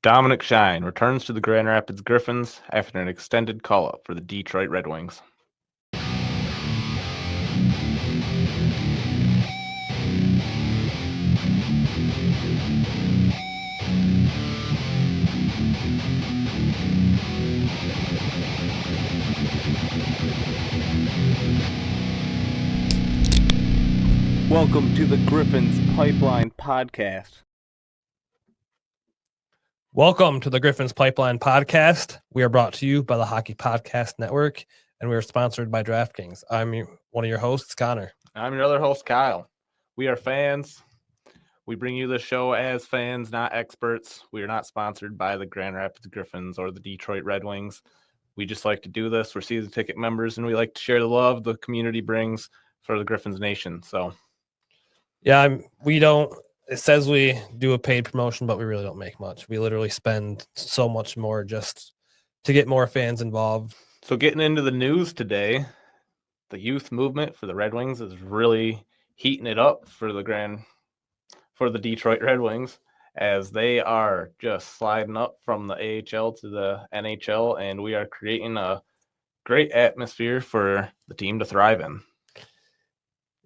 Dominik Shine returns to the Grand Rapids Griffins after an extended call-up for the Detroit Red Wings. Welcome to the Griffins Pipeline Podcast. Welcome to the Griffins Pipeline Podcast. We are brought to you by the Hockey Podcast Network, and we are sponsored by Draftkings. I'm one of your hosts, Connor. I'm your other host, Kyle. We are fans. We bring you the show as fans, not experts. We are not sponsored by the Grand Rapids Griffins or the Detroit Red Wings. We just like to do this. We're season ticket members, and we like to share the love the community brings for the Griffins Nation. So, yeah, we don't. It says we do a paid promotion, but we really don't make much. We literally spend so much more just to get more fans involved. So getting into the news today, the youth movement for the Red Wings is really heating it up for the Detroit Red Wings, as they are just sliding up from the AHL to the NHL, and we are creating a great atmosphere for the team to thrive in.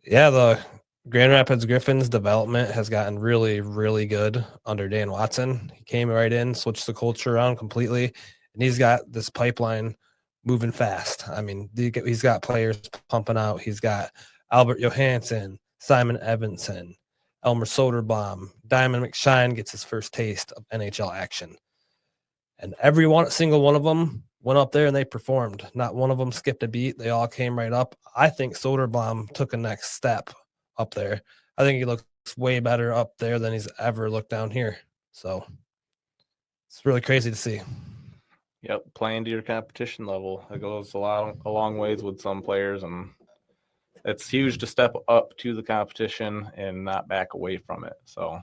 Yeah, the Grand Rapids Griffins development has gotten really, really good under Dan Watson. He came right in, switched the culture around completely, and he's got this pipeline moving fast. I mean, he's got players pumping out. He's got Albert Johansson, Simon Edvinsson, Elmer Soderblom, Dominik Shine gets his first taste of NHL action. And single one of them went up there and they performed. Not one of them skipped a beat. They all came right up. I think Soderblom took a next step up there. I think he looks way better up there than he's ever looked down here. So it's really crazy to see. Yep, playing to your competition level. It goes a long ways with some players, and it's huge to step up to the competition and not back away from it. So,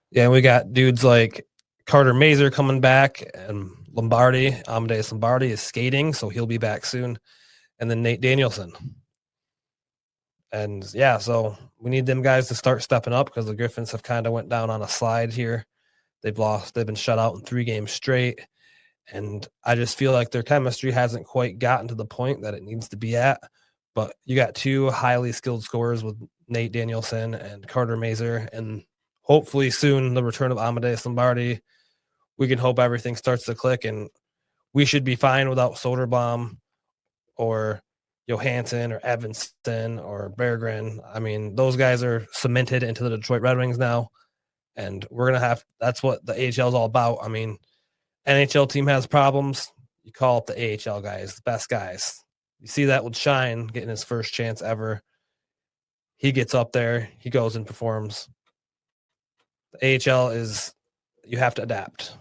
yeah, we got dudes like Carter Mazur coming back, and Amadeus Lombardi is skating, so he'll be back soon. And then Nate Danielson. And yeah, so we need them guys to start stepping up because the Griffins have kind of went down on a slide here. They've been shut out in 3 games straight. And I just feel like their chemistry hasn't quite gotten to the point that it needs to be at. But you got 2 highly skilled scorers with Nate Danielson and Carter Mazur, and hopefully soon the return of Amadeus Lombardi. We can hope everything starts to click, and we should be fine without Soderblom or Johansson or Edvinsson or Berggren. I mean, those guys are cemented into the Detroit Red Wings now, and that's what the AHL is all about. I mean, NHL team has problems, you call up the AHL guys, the best guys. You see that with Shine getting his first chance ever. He gets up there, he goes and performs. The AHL you have to adapt.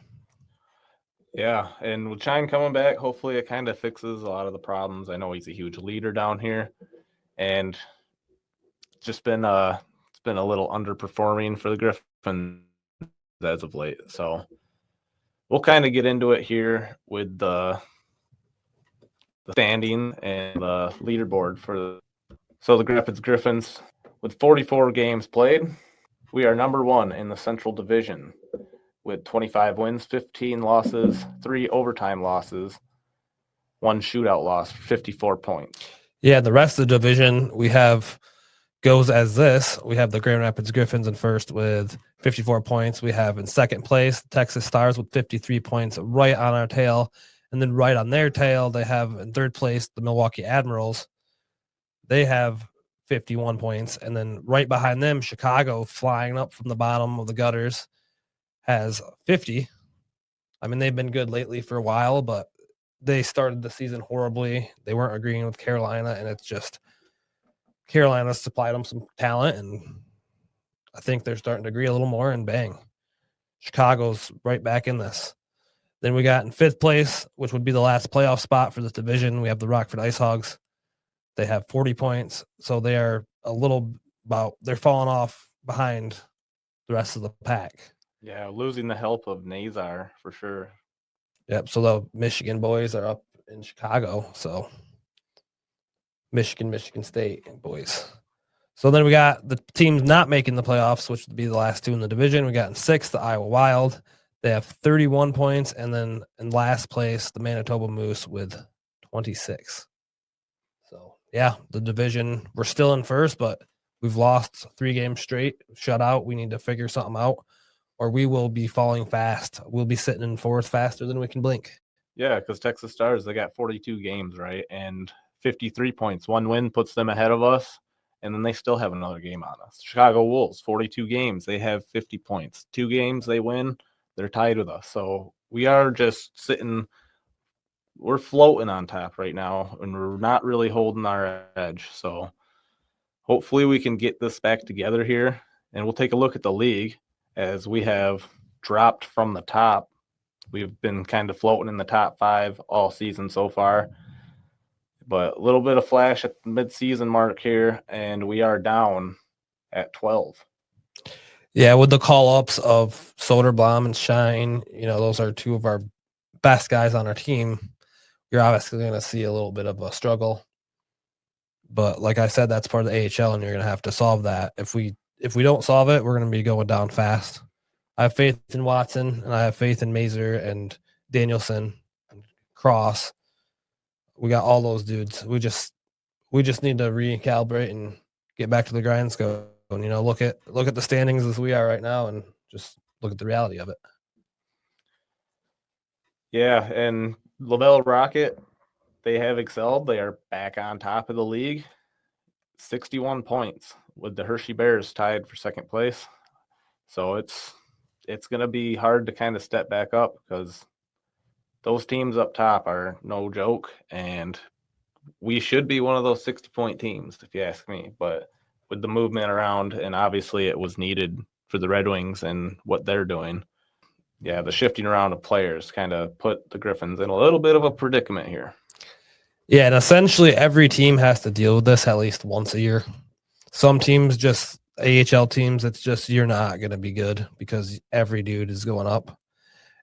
Yeah, and with Shine coming back, hopefully it kind of fixes a lot of the problems. I know he's a huge leader down here, and it's just been a little underperforming for the Griffins as of late. So we'll kind of get into it here with the standing and the leaderboard so the Rapids Griffins, with 44 games played, we are number 1 in the Central Division with 25 wins, 15 losses, 3 overtime losses, 1 shootout loss, 54 points. Yeah, the rest of the division goes as this. We have the Grand Rapids Griffins in first with 54 points. We have in second place Texas Stars with 53 points, right on our tail. And then right on their tail, they have in third place the Milwaukee Admirals. They have 51 points. And then right behind them, Chicago, flying up from the bottom of the gutters, has 50. I mean, they've been good lately for a while, but they started the season horribly. They weren't agreeing with Carolina, and it's just Carolina supplied them some talent, and I think they're starting to agree a little more, and bang, Chicago's right back in this. Then we got in fifth place, which would be the last playoff spot for this division, we have the Rockford Ice Hogs. They have 40 points, so they are they're falling off behind the rest of the pack. Yeah, losing the help of Nazar for sure. Yep, so the Michigan boys are up in Chicago, so Michigan State boys. So then we got the teams not making the playoffs, which would be the last 2 in the division. We got in 6th, the Iowa Wild. They have 31 points, and then in last place, the Manitoba Moose with 26. So, yeah, the division, we're still in first, but we've lost 3 games straight, shut out. We need to figure something out, or we will be falling fast. We'll be sitting in fourth faster than we can blink. Yeah, because Texas Stars, they got 42 games, right? And 53 points. 1 win puts them ahead of us, and then they still have another game on us. Chicago Wolves, 42 games. They have 50 points. 2 games they win, they're tied with us. So we are just sitting – we're floating on top right now, and we're not really holding our edge. So hopefully we can get this back together here, and we'll take a look at the league as we have dropped from the top. We've been kind of floating in the top 5 all season so far, but a little bit of flash at the mid-season mark here, and we are down at 12. Yeah, with the call-ups of Soderblom and Shine, those are 2 of our best guys on our team. You're obviously going to see a little bit of a struggle. But like I said, that's part of the AHL, and you're going to have to solve that. If we don't solve it, we're going to be going down fast. I have faith in Watson, and I have faith in Mazur and Danielson and Cross. We got all those dudes. We just need to recalibrate and get back to the grind scope. And look at the standings as we are right now, and just look at the reality of it. Yeah, and Laval Rocket, they have excelled. They are back on top of the league, 61 points, with the Hershey Bears tied for second place. So it's going to be hard to kind of step back up, because those teams up top are no joke, and we should be one of those 60-point teams, if you ask me. But with the movement around, and obviously it was needed for the Red Wings and what they're doing, yeah, the shifting around of players kind of put the Griffins in a little bit of a predicament here. Yeah, and essentially every team has to deal with this at least once a year. Some teams, just AHL teams, it's just you're not going to be good because every dude is going up.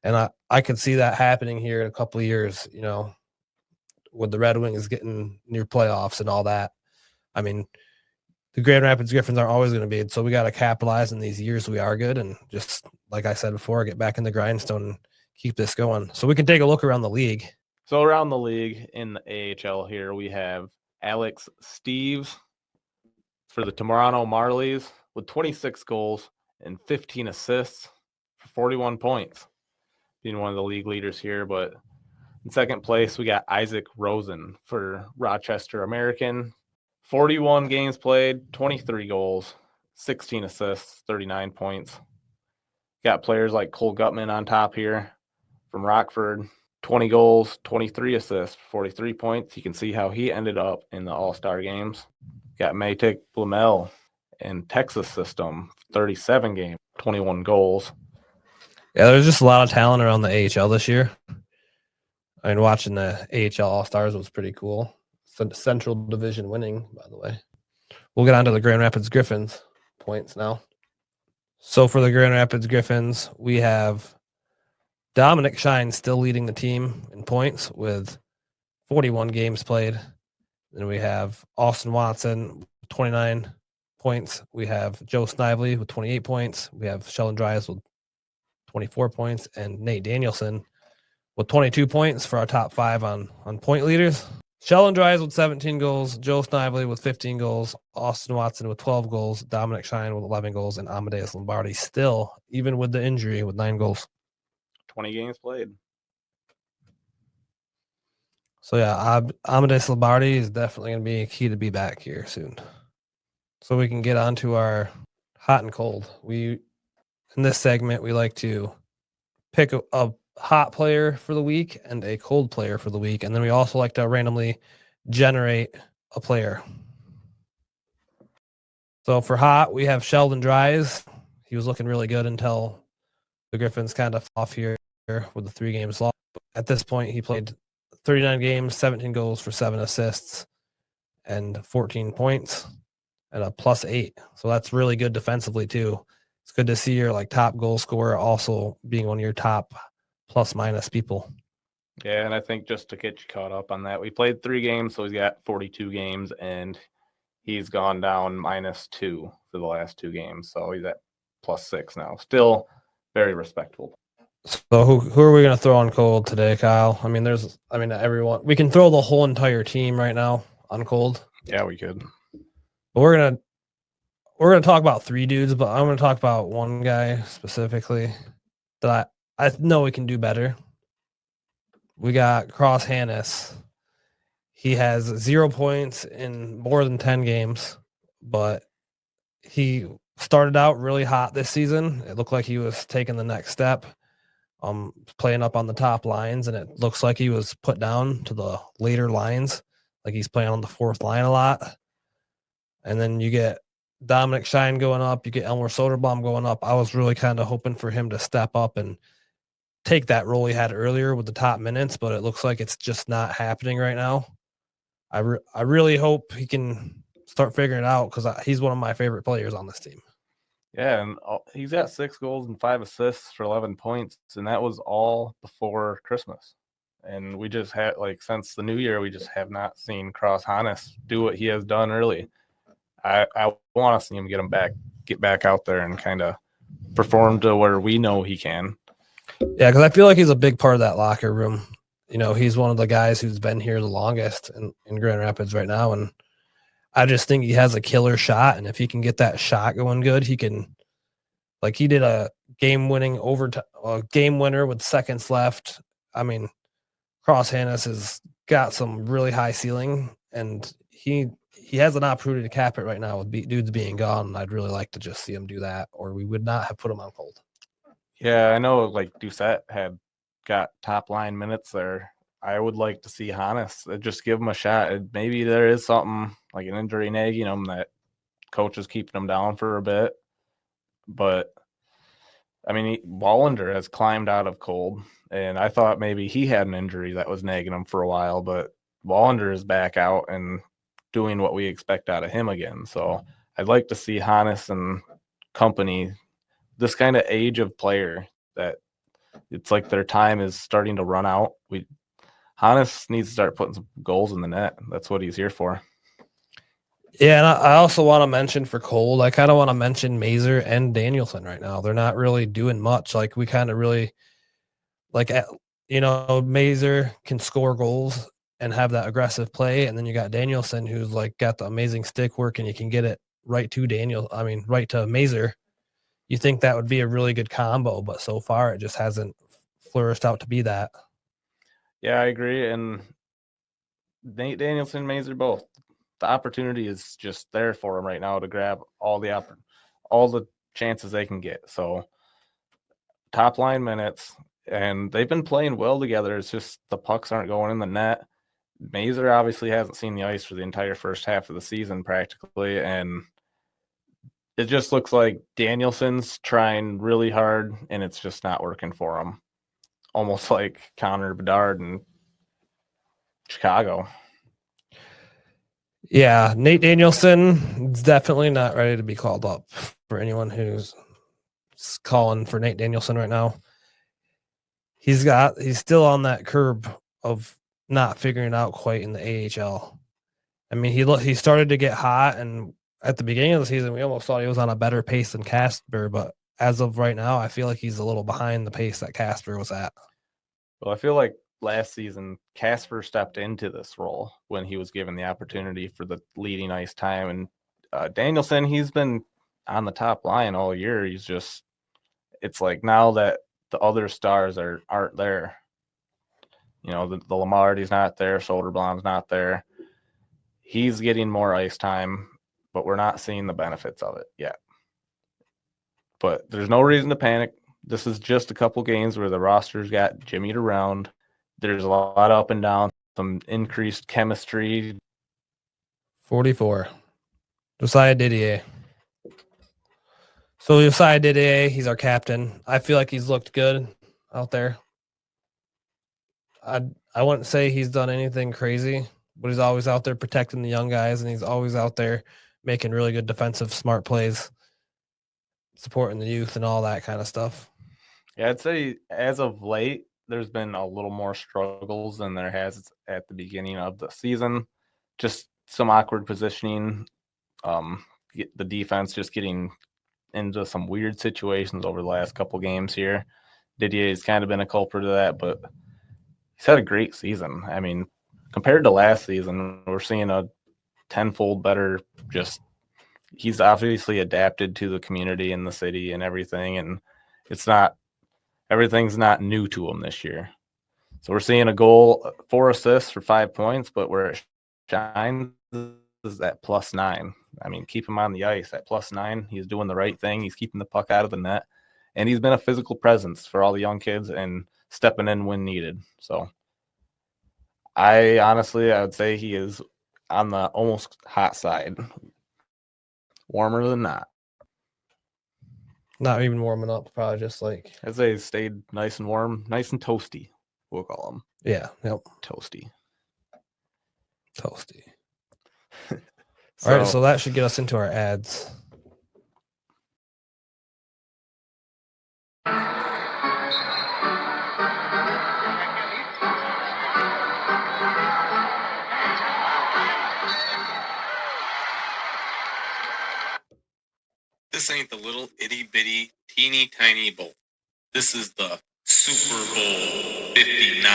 And I could see that happening here in a couple of years, with the Red Wings getting near playoffs and all that. I mean, the Grand Rapids Griffins are always going to be, so we got to capitalize in these years we are good, and just, like I said before, get back in the grindstone and keep this going. So we can take a look around the league. So around the league in the AHL here, we have Alex Steves for the Toronto Marlies with 26 goals and 15 assists for 41 points, being one of the league leaders here. But in second place, we got Isaac Rosen for Rochester American, 41 games played, 23 goals, 16 assists, 39 points. Got players like Cole Gutman on top here from Rockford, 20 goals, 23 assists, 43 points. You can see how he ended up in the All-Star games. Got Matic Blumel in Texas system, 37 games, 21 goals. Yeah, there's just a lot of talent around the AHL this year. I mean, watching the AHL All-Stars was pretty cool. Central Division winning, by the way. We'll get on to the Grand Rapids Griffins points now. So for the Grand Rapids Griffins, we have Dominik Shine still leading the team in points with 41 games played. Then we have Austin Watson, 29 points. We have Joe Snively with 28 points. We have Sheldon Dries with 24 points, and Nate Danielson with 22 points for our top 5 on point leaders. Sheldon Dries with 17 goals, Joe Snively with 15 goals, Austin Watson with 12 goals, Dominik Shine with 11 goals, and Amadeus Lombardi still, even with the injury, with 9 goals. 20 games played. So, yeah, Amadeus Lombardi is definitely going to be a key to be back here soon. So we can get on to our hot and cold. In this segment, we like to pick a hot player for the week and a cold player for the week, and then we also like to randomly generate a player. So for hot, we have Sheldon Dries. He was looking really good until the Griffins kind of off here with the 3 games lost. At this point, he played 39 games, 17 goals for 7 assists and 14 points and a +8. So that's really good defensively too. It's good to see your top goal scorer also being one of your top plus-minus people. Yeah, and I think just to get you caught up on that, we played 3 games, so he's got 42 games, and he's gone down -2 for the last 2 games. So he's at +6 now. Still very respectable. So who are we going to throw on cold today, Kyle? I mean, everyone. We can throw the whole entire team right now on cold. Yeah, we could. But we're gonna talk about 3 dudes, but I'm gonna talk about one guy specifically that I know we can do better. We got Cross Hannes. He has 0 points in more than 10 games, but he started out really hot this season. It looked like he was taking the next step, playing up on the top lines, and it looks like he was put down to the later lines, like he's playing on the 4th line a lot. And then you get Dominik Shine going up, you get Elmer Soderblom going up. I was really kind of hoping for him to step up and take that role he had earlier with the top minutes, but it looks like it's just not happening right now. I really hope he can start figuring it out because he's one of my favorite players on this team. Yeah, and he's got 6 goals and 5 assists for 11 points, and that was all before Christmas. And we just had, since the new year, we just have not seen Cross Hannes do what he has done early. I want to see him get back out there and kind of perform to where we know he can. Yeah, because I feel like he's a big part of that locker room. You know, he's one of the guys who's been here the longest in Grand Rapids right now, and I just think he has a killer shot, and if he can get that shot going good, he can. Like he did a game winner with seconds left. I mean, Cross Hannes has got some really high ceiling, and he has an opportunity to cap it right now with dudes being gone. I'd really like to just see him do that, or we would not have put him on cold. Yeah, I know Doucette had got top line minutes there. I would like to see Hannes just give him a shot. Maybe there is something like an injury nagging him that coach is keeping him down for a bit. But I mean, Wallander has climbed out of cold, and I thought maybe he had an injury that was nagging him for a while, but Wallander is back out and doing what we expect out of him again. So I'd like to see Hannes and company, this kind of age of player that it's like their time is starting to run out. Hannes needs to start putting some goals in the net. That's what he's here for. Yeah, and I also want to mention for cold, I kind of want to mention Mazur and Danielson right now. They're not really doing much. Like we kind of really Mazur can score goals and have that aggressive play, and then you got Danielson who's got the amazing stick work, and you can get it right to Mazur. You think that would be a really good combo, but so far it just hasn't flourished out to be that. Yeah, I agree. And Nate Danielson, Mazur, both. The opportunity is just there for them right now to grab all the chances they can get. So top line minutes, and they've been playing well together. It's just the pucks aren't going in the net. Mazur obviously hasn't seen the ice for the entire first half of the season practically, and it just looks like Danielson's trying really hard, and it's just not working for him. Almost like Connor Bedard in Chicago. Yeah, Nate Danielson is definitely not ready to be called up for anyone who's calling for Nate Danielson right now. He's still on that curb of not figuring it out quite in the AHL. I mean, he started to get hot, and at the beginning of the season, we almost thought he was on a better pace than Kasper, but as of right now, I feel like he's a little behind the pace that Kasper was at. Well, I feel like last season, Kasper stepped into this role when he was given the opportunity for the leading ice time. And Danielson, he's been on the top line all year. It's like now that the other stars aren't there. You know, the Lamarty's not there, Soderblom's not there. He's getting more ice time, but we're not seeing the benefits of it yet. But there's no reason to panic. This is just a couple games where the roster's got jimmied around. There's a lot up and down, some increased chemistry. 44. Josiah Didier. So Josiah Didier, he's our captain. I feel like he's looked good out there. I wouldn't say he's done anything crazy, but he's always out there protecting the young guys, and he's always out there making really good defensive, smart plays, supporting the youth and all that kind of stuff. Yeah, I'd say as of late, there's been a little more struggles than there has at the beginning of the season. Just some awkward positioning. The defense just getting into some weird situations over the last couple games here. Didier's kind of been a culprit of that, but he's had a great season. I mean, compared to last season, we're seeing a tenfold better. Just he's obviously adapted to the community and the city and everything, and everything's not new to him this year. So we're seeing a goal, 4 assists for 5 points, but where it shines is at +9. I mean, keep him on the ice at +9. He's doing the right thing. He's keeping the puck out of the net, and he's been a physical presence for all the young kids and stepping in when needed. So I would say he is on the almost hot side. Warmer than not. Not even warming up, probably just like. I'd say he stayed nice and warm, nice and toasty, we'll call him. Yeah, yep. Toasty. All right, so that should get us into our ads. This ain't the little itty bitty teeny tiny bowl. This is the Super Bowl 59.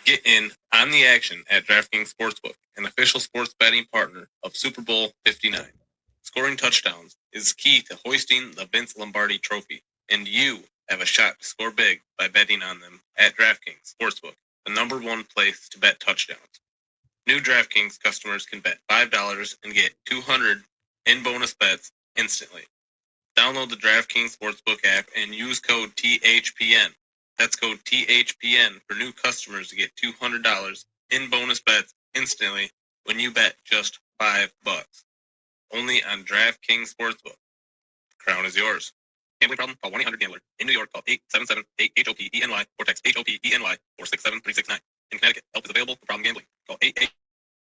Get in on the action at DraftKings Sportsbook, an official sports betting partner of Super Bowl 59. Scoring touchdowns is key to hoisting the Vince Lombardi Trophy, and you have a shot to score big by betting on them at DraftKings Sportsbook, the #1 place to bet touchdowns. New DraftKings customers can bet $5 and get $200 in bonus bets instantly. Download the DraftKings Sportsbook app and use code THPN. That's code THPN for new customers to get $200 in bonus bets instantly when you bet just $5. Only on DraftKings Sportsbook. Crown is yours. Gambling problem? Call 1-800-GAMBLER. In New York, call 877-8-HOPENY or text HOPENY or 67369. In Connecticut, help is available for problem gambling. Call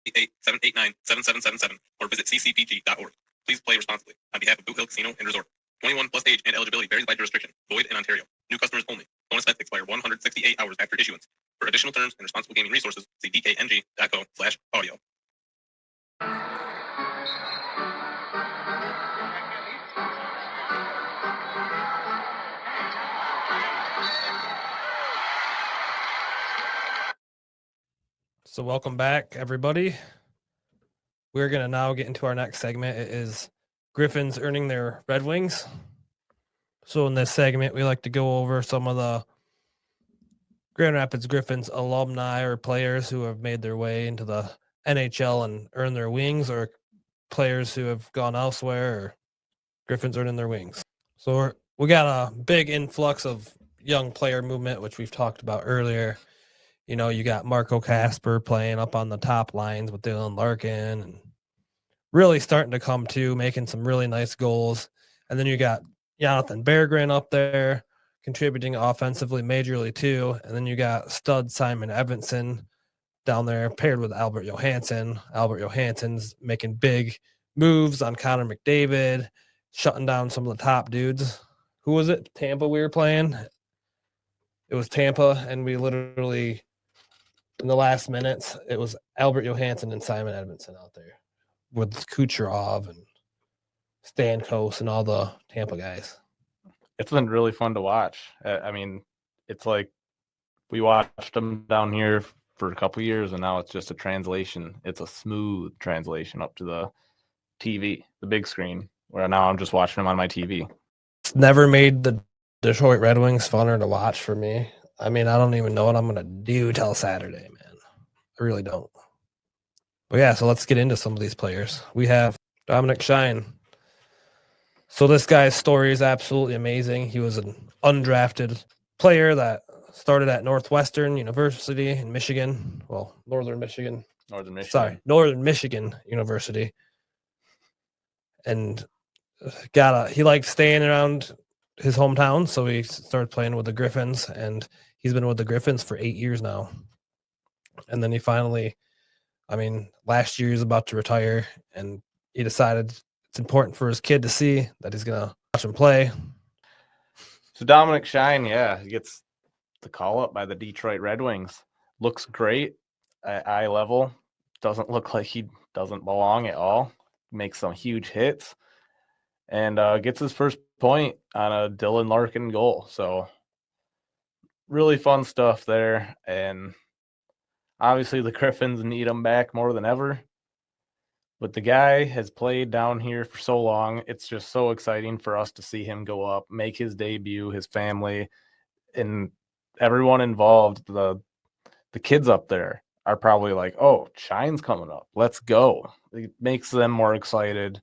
888-789-7777 or visit ccpg.org. Please play responsibly. On behalf of Boot Hill Casino and Resort. 21 plus age and eligibility varies by jurisdiction. Void in Ontario. New customers only. Bonus bets expire 168 hours after issuance. For additional terms and responsible gaming resources, see dkng.co/audio. So welcome back, everybody. We're going to now get into our next segment. It is Griffins Earning Their Red Wings. So in this segment, we like to go over some of the Grand Rapids Griffins alumni or players who have made their way into the NHL and earned their wings, or players who have gone elsewhere, or Griffins earning their wings. So we got a big influx of young player movement, which we've talked about earlier. You know, you got Marco Kasper playing up on the top lines with Dylan Larkin and really starting to come to, making some really nice goals. And then you got Jonathan Berggren up there contributing offensively majorly too. And then you got stud Simon Edvinsson down there paired with Albert Johansson. Albert Johansson's making big moves on Connor McDavid, shutting down some of the top dudes. Who was it? Tampa we were playing? It was Tampa, and we literally, in the last minutes, it was Albert Johansson and Simon Edvinsson out there with Kucherov and Stamkos and all the Tampa guys. It's been really fun to watch. I mean, it's like we watched them down here for a couple years, and now it's just a translation. It's a smooth translation up to the TV, the big screen, where now I'm just watching them on my TV. It's never made the Detroit Red Wings funner to watch for me. I mean, I don't even know what I'm going to do till Saturday, man. I really don't. But yeah, so let's get into some of these players. We have Dominik Shine. So this guy's story is absolutely amazing. He was an undrafted player that started at Northwestern University in Michigan. Well, Northern Michigan. Northern Michigan University. And he liked staying around his hometown, so he started playing with the Griffins, and he's been with the Griffins for 8 years now. And then he finally, last year he was about to retire, and he decided it's important for his kid to see that he's going to watch him play. So Dominik Shine, he gets the call up by the Detroit Red Wings. Looks great at eye level. Doesn't look like he doesn't belong at all. Makes some huge hits and gets his first point on a Dylan Larkin goal. So really fun stuff there. And obviously the Griffins need him back more than ever. But the guy has played down here for so long. It's just so exciting for us to see him go up, make his debut, his family, and everyone involved. The kids up there are probably like, oh, Shine's coming up. Let's go. It makes them more excited.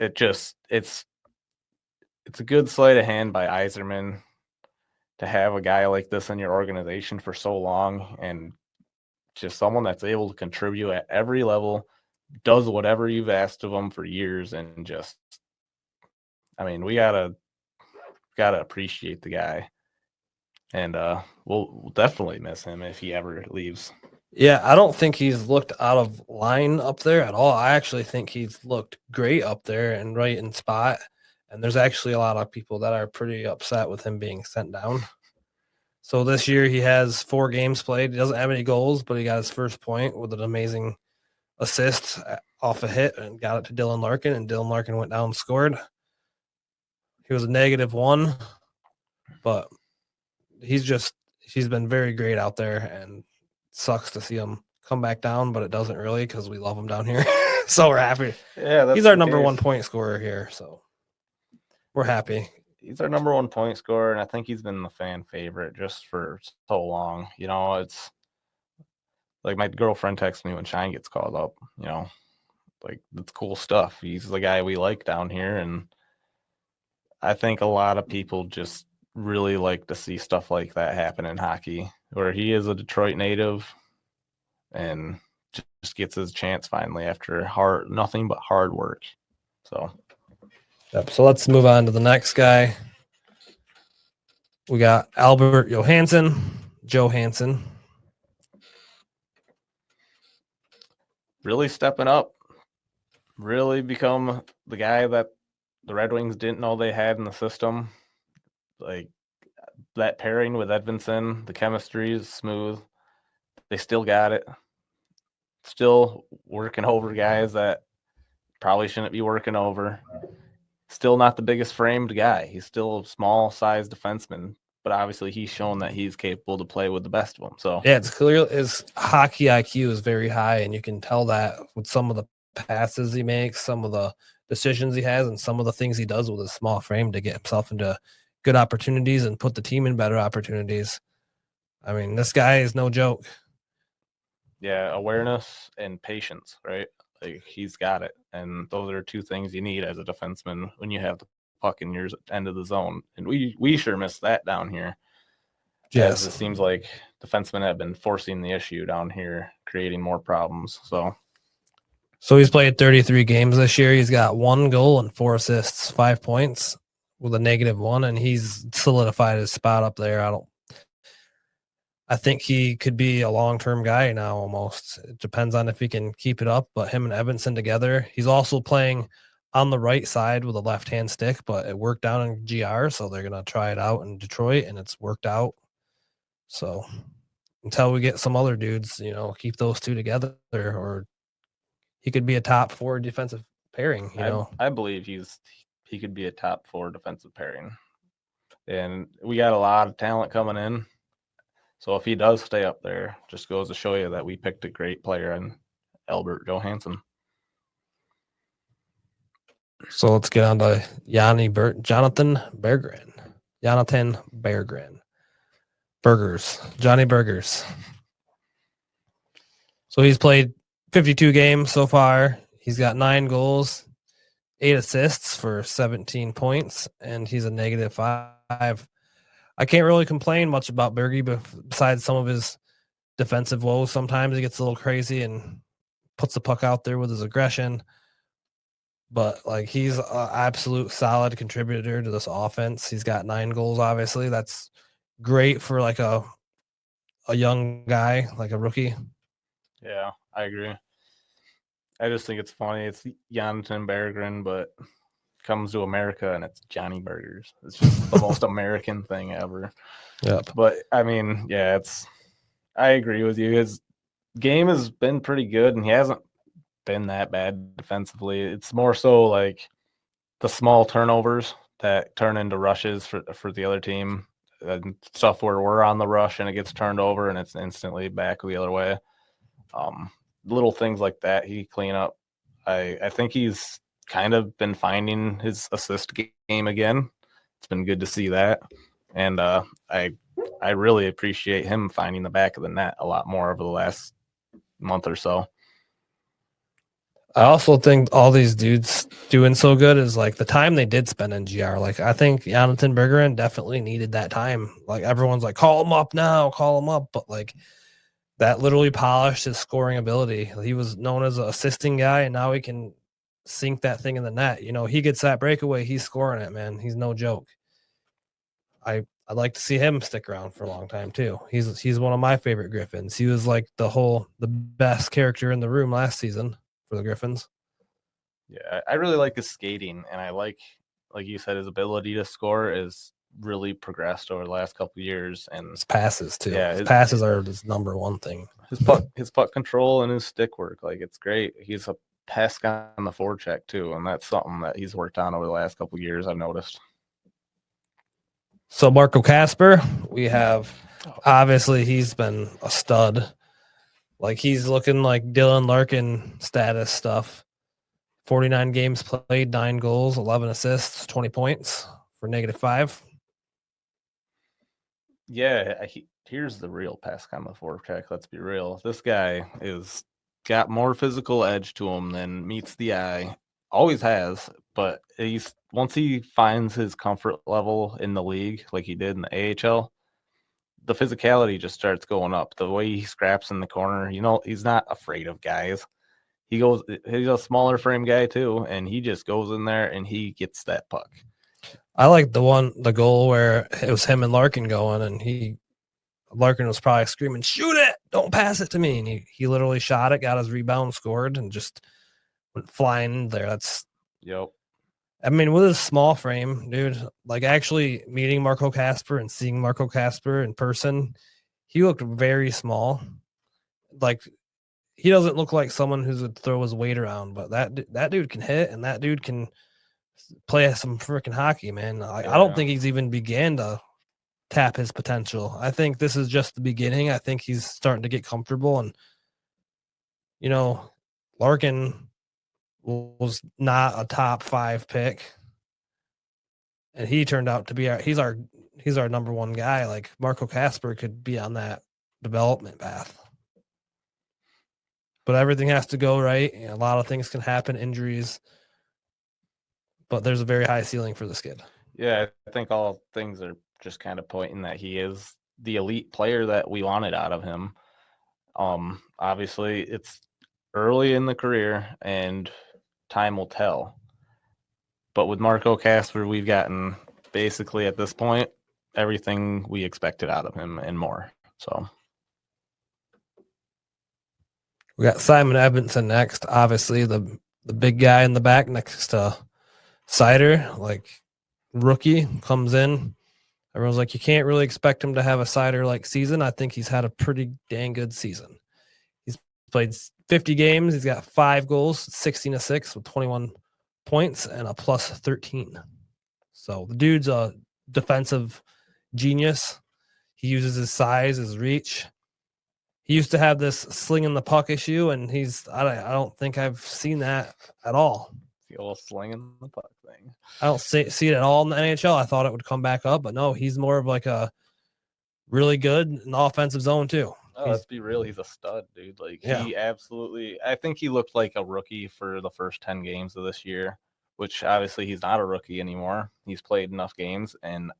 It's a good sleight of hand by Yzerman to have a guy like this in your organization for so long, and just someone that's able to contribute at every level, does whatever you've asked of him for years, and just, I mean, we gotta appreciate the guy, and we'll definitely miss him if he ever leaves. Yeah, I don't think he's looked out of line up there at all. I actually think he's looked great up there and right in spot. And there's actually a lot of people that are pretty upset with him being sent down. So this year he has 4 games played. He doesn't have any goals, but he got his first point with an amazing assist off a hit and got it to Dylan Larkin, and Dylan Larkin went down and scored. He was a -1, but he's been very great out there, and sucks to see him come back down, but it doesn't really because we love him down here. So we're happy. Yeah, he's our number 1 point scorer here, so we're happy. He's our number 1 point scorer, and I think he's been the fan favorite just for so long. You know, it's like my girlfriend texts me when Shine gets called up, you know, like, that's cool stuff. He's the guy we like down here, and I think a lot of people just really like to see stuff like that happen in hockey, where he is a Detroit native and just gets his chance finally after nothing but hard work. So, yep. So let's move on to the next guy. We got Albert Johansson. Really stepping up, really become the guy that the Red Wings didn't know they had in the system. Like, that pairing with Edvinsson, the chemistry is smooth. They still got it. Still working over guys that probably shouldn't be working over. Still not the biggest framed guy. He's still a small sized defenseman, but obviously he's shown that he's capable to play with the best of them. So yeah, it's clear his hockey IQ is very high, and you can tell that with some of the passes he makes, some of the decisions he has, and some of the things he does with his small frame to get himself into good opportunities and put the team in better opportunities. I mean, this guy is no joke. Yeah, awareness and patience, right? Like, he's got it. And those are 2 things you need as a defenseman when you have the puck in your end of the zone. And we sure miss that down here. Yes. As it seems like defensemen have been forcing the issue down here, creating more problems. So he's played 33 games this year. He's got 1 goal and 4 assists, 5 points with a -1, and he's solidified his spot up there. I think he could be a long-term guy now almost. It depends on if he can keep it up, but him and Edvinsson together. He's also playing on the right side with a left-hand stick, but it worked out in GR, so they're going to try it out in Detroit, and it's worked out. So until we get some other dudes, you know, keep those 2 together, or he could be a top 4 defensive pairing, you know. I believe he could be a top 4 defensive pairing. And we got a lot of talent coming in. So if he does stay up there, just goes to show you that we picked a great player in Albert Johansson. So let's get on to Jonathan Berggren. Johnny Burgers. So he's played 52 games so far. He's got 9 goals, 8 assists for 17 points, and he's a -5. I can't really complain much about Bergie, besides some of his defensive woes. Sometimes he gets a little crazy and puts the puck out there with his aggression. But, like, he's an absolute solid contributor to this offense. He's got 9 goals, obviously. That's great for, like, a young guy, like a rookie. Yeah, I agree. I just think it's funny. It's Jonathan Berggren, but comes to America and it's Johnny Burgers. It's just the most American thing ever. Yep. But I mean, yeah, I agree with you. His game has been pretty good, and he hasn't been that bad defensively. It's more so like the small turnovers that turn into rushes for the other team. and stuff where we're on the rush and it gets turned over and it's instantly back the other way. Little things like that he clean up. I think he's kind of been finding his assist game again. It's been good to see that. And I really appreciate him finding the back of the net a lot more over the last month or so. I also think all these dudes doing so good is like the time they did spend in GR. Like I think Jonathan Bergeron definitely needed that time. Like everyone's like, call him up now, call him up. But like that literally polished his scoring ability. He was known as an assisting guy, and now he can sink that thing in the net. You know, he gets that breakaway, he's scoring it, man. He's no joke. I'd like to see him stick around for a long time too. He's one of my favorite Griffins. He was like the best character in the room last season for the Griffins. Yeah, I really like his skating, and I like you said, his ability to score is really progressed over the last couple of years, and his passes too. Yeah, his passes are his number one thing. His puck control and his stick work, like it's great. He's a pest on the forecheck too, and that's something that he's worked on over the last couple of years, I've noticed. So Marco Kasper, we have obviously he's been a stud. Like he's looking like Dylan Larkin status stuff. 49 games played, 9 goals, 11 assists, 20 points for -5. Yeah, here's the real pest on the forecheck. Let's be real. This guy is got more physical edge to him than meets the eye. Always has, but once he finds his comfort level in the league, like he did in the AHL, the physicality just starts going up. The way he scraps in the corner, you know, he's not afraid of guys. He's a smaller frame guy too, and he just goes in there and he gets that puck. I like the goal where it was him and Larkin going, and Larkin was probably screaming, "Shoot it! Don't pass it to me!" And he literally shot it, got his rebound, scored, and just went flying there. Yep. I mean, with his small frame, dude, like actually meeting Marco Kasper and seeing Marco Kasper in person, he looked very small. Like he doesn't look like someone who would throw his weight around, but that dude can hit, and that dude can play some freaking hockey, man. I don't think he's even began to tap his potential. I think this is just the beginning. I think he's starting to get comfortable, and you know, Larkin was not a top 5 pick, and he turned out to be he's our number 1 guy. Like Marco Kasper could be on that development path, but everything has to go right. A lot of things can happen, injuries, but there's a very high ceiling for this kid. Yeah, I think all things are just kind of pointing that he is the elite player that we wanted out of him. Obviously, it's early in the career, and time will tell. But with Marco Kasper, we've gotten basically at this point everything we expected out of him and more. So we got Simon Edvinsson next. Obviously, the big guy in the back next to Seider, like rookie, comes in. Everyone's like, you can't really expect him to have a Seider-like season. I think he's had a pretty dang good season. He's played 50 games. He's got 5 goals, 16-6 with 21 points and a +13. So the dude's a defensive genius. He uses his size, his reach. He used to have this slinging the puck issue, and I don't think I've seen that at all. The old slinging the puck thing. I don't see it at all in the NHL. I thought it would come back up, but no, he's more of like a really good in the offensive zone too. Oh, let's be real. He's a stud, dude. Like He absolutely, I think he looked like a rookie for the first 10 games of this year, which obviously he's not a rookie anymore. He's played enough games, and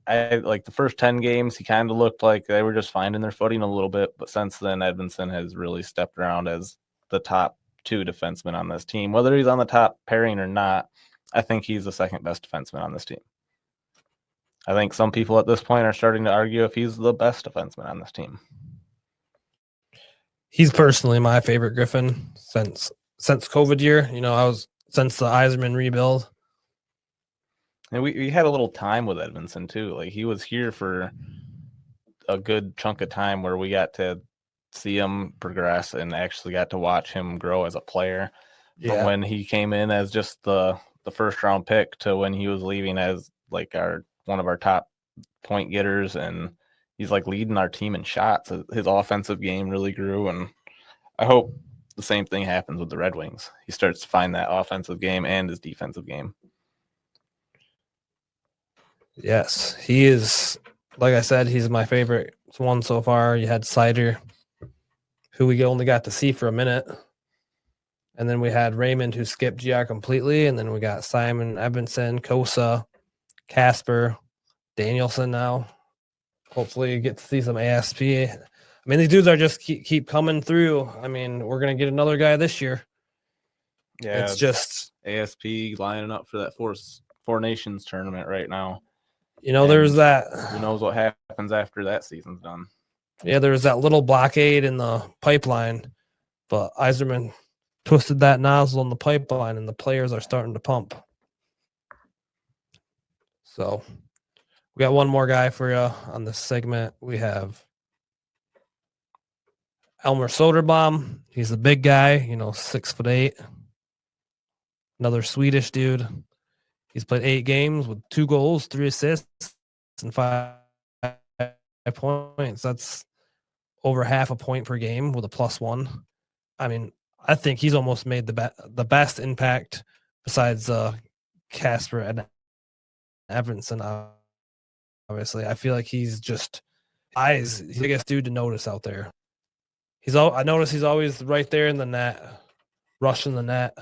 I like the first 10 games, he kind of looked like they were just finding their footing a little bit. But since then, Edvinsson has really stepped around as the top 2 defensemen on this team. Whether he's on the top pairing or not, I think he's the second best defenseman on this team. I think some people at this point are starting to argue if he's the best defenseman on this team. He's personally my favorite Griffin since COVID year. You know, since the Yzerman rebuild. And we had a little time with Edvinsson too. Like he was here for a good chunk of time where we got to see him progress and actually got to watch him grow as a player. From when he came in as just the first round pick to when he was leaving as like one of our top point getters, and he's like leading our team in shots. His offensive game really grew, and I hope the same thing happens with the Red Wings. He starts to find that offensive game and his defensive game. Yes, he is. Like I said, he's my favorite one so far. You had Sider, who we only got to see for a minute. And then we had Raymond, who skipped GR completely. And then we got Simon, Edvinsson, Kosa, Kasper, Danielson now. Hopefully you get to see some ASP. I mean, these dudes are just keep coming through. I mean, we're going to get another guy this year. Yeah, it's just ASP lining up for that Four Nations tournament right now. You know, there's that. Who knows what happens after that season's done? Yeah, there's that little blockade in the pipeline, but Yzerman twisted that nozzle in the pipeline, and the players are starting to pump. So we got one more guy for you on this segment. We have Elmer Soderblom. He's a big guy, 6'8". Another Swedish dude. He's played 8 games with 2 goals, 3 assists, and 5 points. That's over half a point per game with a +1. I mean, I think he's almost made the best impact besides Kasper and Edvinsson. Obviously, I feel like he's just he's the biggest dude to notice out there. I notice he's always right there in the net, rushing the net.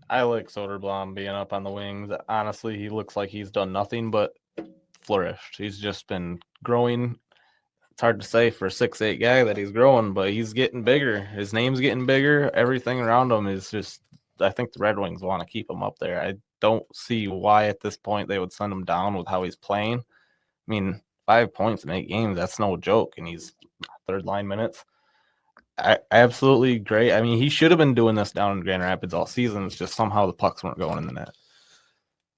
I like Soderblom being up on the wings. Honestly, he looks like he's done nothing but flourished. He's just been growing. It's hard to say for a 6'8" guy that he's growing, but he's getting bigger. His name's getting bigger. Everything around him is just, I think the Red Wings want to keep him up there. I don't see why at this point they would send him down with how he's playing. I mean, 5 points in 8 games, that's no joke, and he's third line minutes. Absolutely great. I mean, he should have been doing this down in Grand Rapids all season. It's just somehow the pucks weren't going in the net.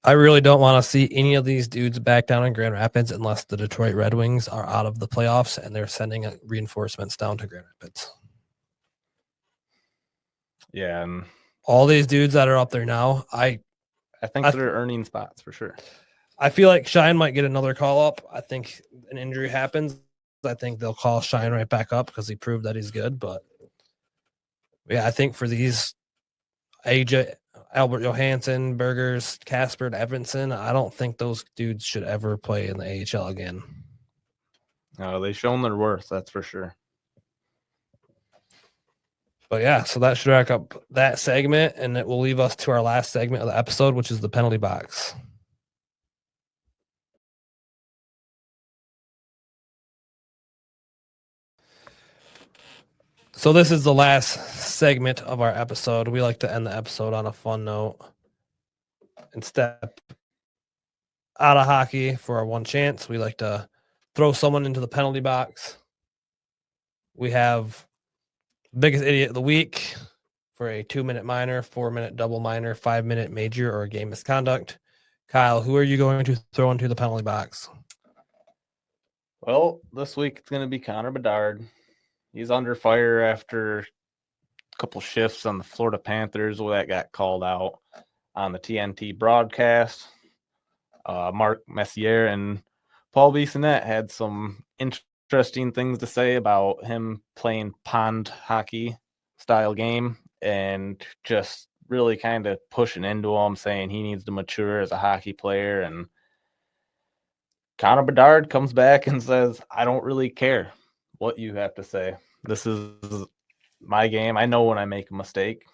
I really don't want to see any of these dudes back down in Grand Rapids unless the Detroit Red Wings are out of the playoffs and they're sending reinforcements down to Grand Rapids. Yeah, and all these dudes that are up there now, I think they're earning spots for sure. I feel like Shine might get another call up. I think an injury happens. I think they'll call Shine right back up because he proved that he's good. But yeah, I think for these AJ, Albert Johansson, Burgers, Kasper, and Edvinsson, I don't think those dudes should ever play in the AHL again. No, they've shown their worth, that's for sure. But yeah, so that should rack up that segment, and it will leave us to our last segment of the episode, which is the penalty box. So this is the last segment of our episode. We like to end the episode on a fun note and step out of hockey for our one chance. We like to throw someone into the penalty box. We have biggest idiot of the week for a 2-minute minor, 4-minute double minor, 5-minute major, or a game misconduct. Kyle, who are you going to throw into the penalty box? Well, this week it's going to be Connor Bedard. He's under fire after a couple shifts on the Florida Panthers where that got called out on the TNT broadcast. Mark Messier and Paul Bissonnette had some interesting things to say about him playing pond hockey style game and just really kind of pushing into him, saying he needs to mature as a hockey player. And Connor Bedard comes back and says, I don't really care what you have to say. This is my game. I know when I make a mistake,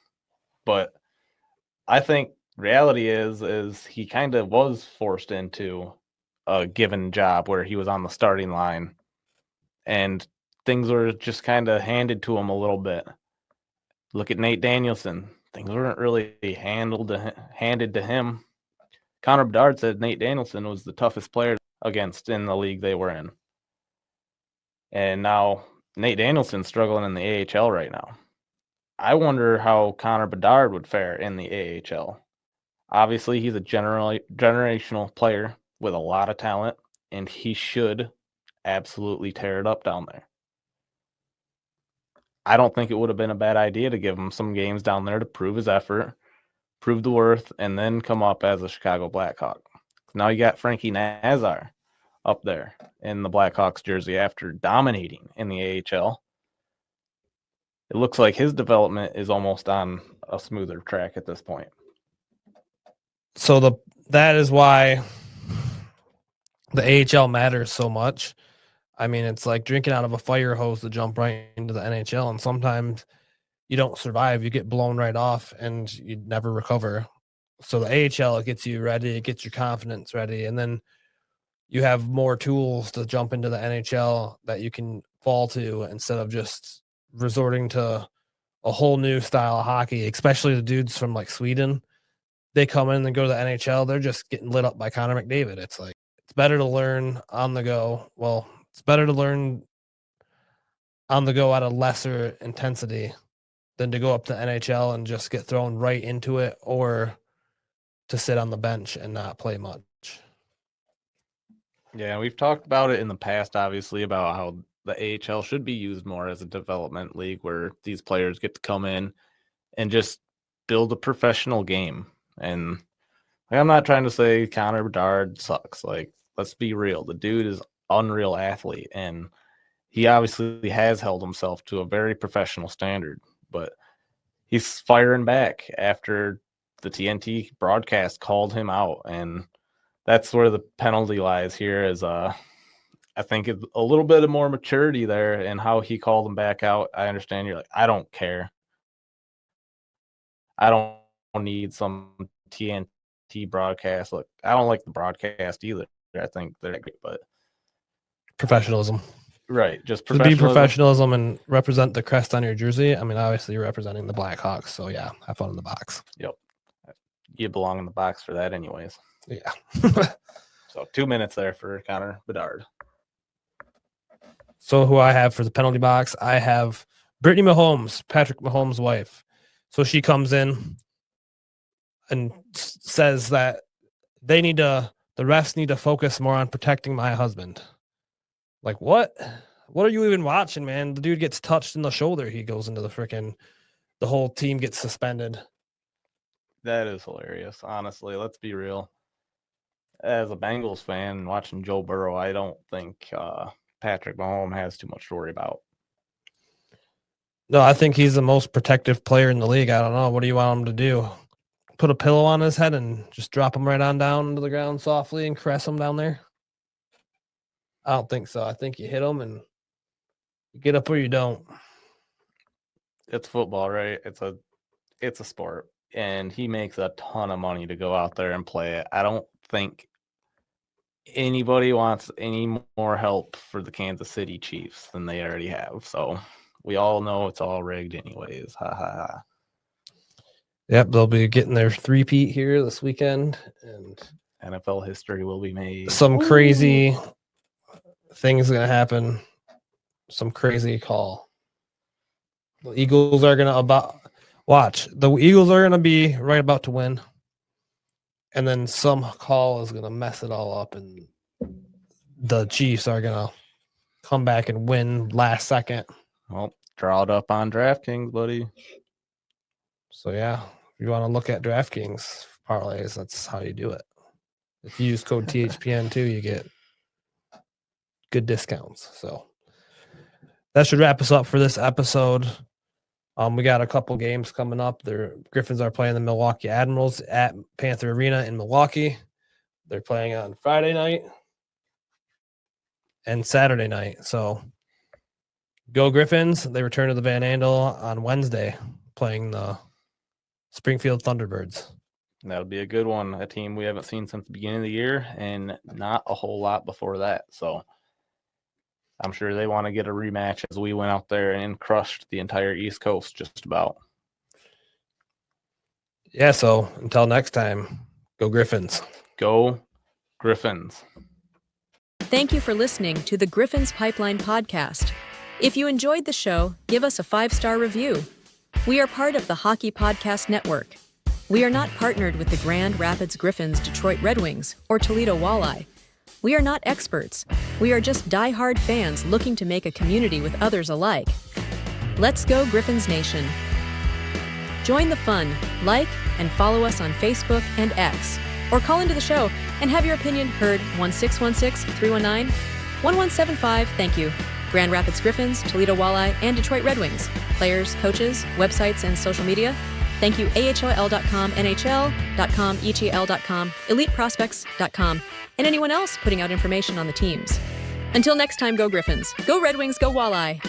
but I think reality is he kind of was forced into a given job where he was on the starting line and things were just kind of handed to him a little bit. Look at Nate Danielson. Things weren't really handed to him. Connor Bedard said Nate Danielson was the toughest player against in the league they were in. And now Nate Danielson's struggling in the AHL right now. I wonder how Connor Bedard would fare in the AHL. Obviously, he's a generational player with a lot of talent, and he should absolutely tear it up down there. I don't think it would have been a bad idea to give him some games down there to prove his effort, prove the worth, and then come up as a Chicago Blackhawk. Now you got Frankie Nazar up there in the Blackhawks jersey after dominating in the AHL. It looks like his development is almost on a smoother track at this point. So that is why the AHL matters so much. I mean, it's like drinking out of a fire hose to jump right into the NHL, and sometimes you don't survive. You get blown right off, and you never recover. So the AHL, it gets you ready, it gets your confidence ready, and then you have more tools to jump into the NHL that you can fall to instead of just resorting to a whole new style of hockey, especially the dudes from like Sweden. They come in and go to the NHL, they're just getting lit up by Connor McDavid. It's like, it's better to learn on the go. Well, it's better to learn on the go at a lesser intensity than to go up to NHL and just get thrown right into it, or to sit on the bench and not play much. Yeah, we've talked about it in the past, obviously, about how the AHL should be used more as a development league where these players get to come in and just build a professional game. And I'm not trying to say Connor Bedard sucks. Like, let's be real. The dude is unreal athlete, and he obviously has held himself to a very professional standard, but he's firing back after the TNT broadcast called him out. And that's where the penalty lies here is, I think it's a little bit of more maturity there in how he called him back out. I understand you're like, I don't care. I don't need some TNT broadcast. Look, I don't like the broadcast either. I think they're great, but professionalism. Right, just be professionalism and represent the crest on your jersey. I mean, obviously you're representing the Blackhawks, so yeah, have fun in the box. Yep, you belong in the box for that, anyways. Yeah. So 2 minutes there for Connor Bedard. So who I have for the penalty box, I have Brittany Mahomes, Patrick Mahomes' wife. So she comes in and says that the refs need to focus more on protecting my husband. Like, what? What are you even watching, man? The dude gets touched in the shoulder. He goes into the whole team gets suspended. That is hilarious. Honestly, let's be real. As a Bengals fan watching Joe Burrow, I don't think Patrick Mahomes has too much to worry about. No, I think he's the most protective player in the league. I don't know. What do you want him to do? Put a pillow on his head and just drop him right on down to the ground softly and caress him down there? I don't think so. I think you hit him and you get up or you don't. It's football, right? It's a sport, and he makes a ton of money to go out there and play it. I don't think anybody wants any more help for the Kansas City Chiefs than they already have. So we all know it's all rigged anyways. Ha ha ha. Yep, they'll be getting their three-peat here this weekend, and NFL history will be made. Some crazy things going to happen. Some crazy call. The Eagles are going to watch. The Eagles are going to be right about to win, and then some call is going to mess it all up, and the Chiefs are going to come back and win last second. Well, draw it up on DraftKings, buddy. So, yeah, if you want to look at DraftKings parlays, that's how you do it. If you use code THPN2, you get good discounts. So that should wrap us up for this episode. We got a couple games coming up. The Griffins are playing the Milwaukee Admirals at Panther Arena in Milwaukee. They're playing on Friday night and Saturday night. So go Griffins. They return to the Van Andel on Wednesday, playing the Springfield Thunderbirds. That'll be a good one. A team we haven't seen since the beginning of the year, and not a whole lot before that. So I'm sure they want to get a rematch, as we went out there and crushed the entire East Coast just about. Yeah, so until next time, go Griffins. Go Griffins. Thank you for listening to the Griffins Pipeline Podcast. If you enjoyed the show, give us a 5-star review. We are part of the Hockey Podcast Network. We are not partnered with the Grand Rapids Griffins, Detroit Red Wings, or Toledo Walleye. We are not experts. We are just die-hard fans looking to make a community with others alike. Let's go Griffins Nation. Join the fun, like, and follow us on Facebook and X. or call into the show and have your opinion heard. 1-616-319-1175. Thank you. Grand Rapids Griffins, Toledo Walleye, and Detroit Red Wings. Players, coaches, websites, and social media. Thank you AHL.com, NHL.com, ETL.com, EliteProspects.com, and anyone else putting out information on the teams. Until next time, go Griffins. Go Red Wings, go Walleye.